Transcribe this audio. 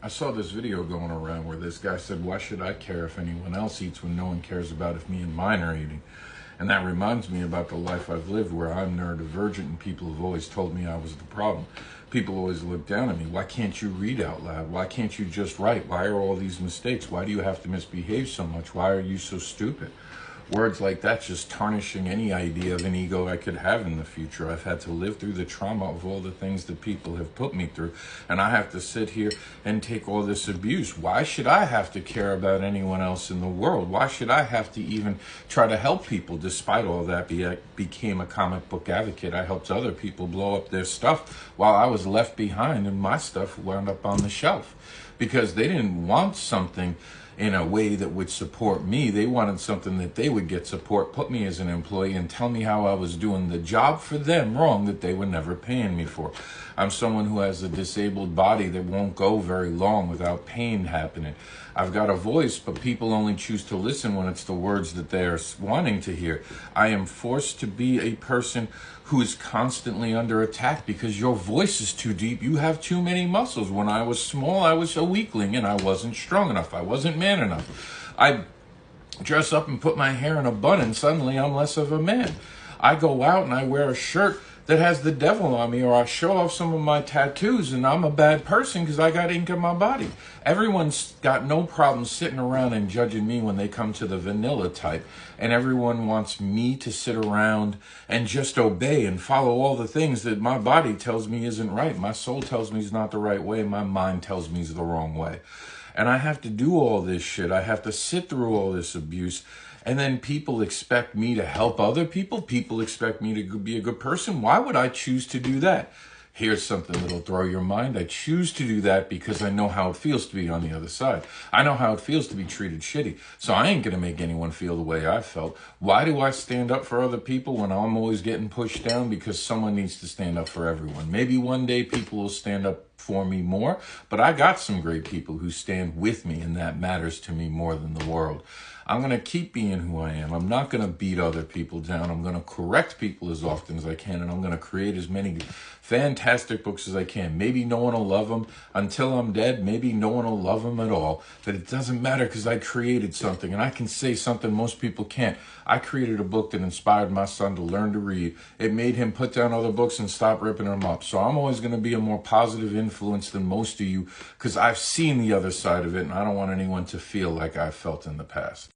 I saw this video going around where this guy said, why should I care if anyone else eats when no one cares about if me and mine are eating? And that reminds me about the life I've lived where I'm neurodivergent and people have always told me I was the problem. People always look down at me. Why can't you read out loud? Why can't you just write? Why are all these mistakes? Why do you have to misbehave so much? Why are you so stupid? Words like that just tarnishing any idea of an ego I could have in the future. I've had to live through the trauma of all the things that people have put me through, and I have to sit here and take all this abuse. Why should I have to care about anyone else in the world? Why should I have to even try to help people? Despite all that, I became a comic book advocate. I helped other people blow up their stuff while I was left behind and my stuff wound up on the shelf because they didn't want something in a way that would support me. They wanted something that they would get support, put me as an employee, and tell me how I was doing the job for them wrong that they were never paying me for. I'm someone who has a disabled body that won't go very long without pain happening. I've got a voice, but people only choose to listen when it's the words that they're wanting to hear. I am forced to be a person who is constantly under attack because your voice is too deep. You have too many muscles. When I was small, I was a weakling and I wasn't strong enough. I wasn't man enough. I dress up and put my hair in a bun and suddenly I'm less of a man. I go out and I wear a shirt that has the devil on me, or I show off some of my tattoos and I'm a bad person because I got ink in my body. Everyone's got no problem sitting around and judging me when they come to the vanilla type, and everyone wants me to sit around and just obey and follow all the things that my body tells me isn't right. My soul tells me is not the right way. My mind tells me is the wrong way. And I have to do all this shit. I have to sit through all this abuse. And then people expect me to help other people. People expect me to be a good person. Why would I choose to do that? Here's something that'll throw your mind. I choose to do that because I know how it feels to be on the other side. I know how it feels to be treated shitty. So I ain't going to make anyone feel the way I felt. Why do I stand up for other people when I'm always getting pushed down? Because someone needs to stand up for everyone. Maybe one day people will stand up for me more, but I got some great people who stand with me, and that matters to me more than the world. I'm going to keep being who I am. I'm not going to beat other people down. I'm going to correct people as often as I can, and I'm going to create as many fantastic books as I can. Maybe no one will love them until I'm dead. Maybe no one will love them at all. But it doesn't matter because I created something, and I can say something most people can't. I created a book that inspired my son to learn to read. It made him put down other books and stop ripping them up. So I'm always going to be a more positive influence than most of you because I've seen the other side of it, and I don't want anyone to feel like I've felt in the past.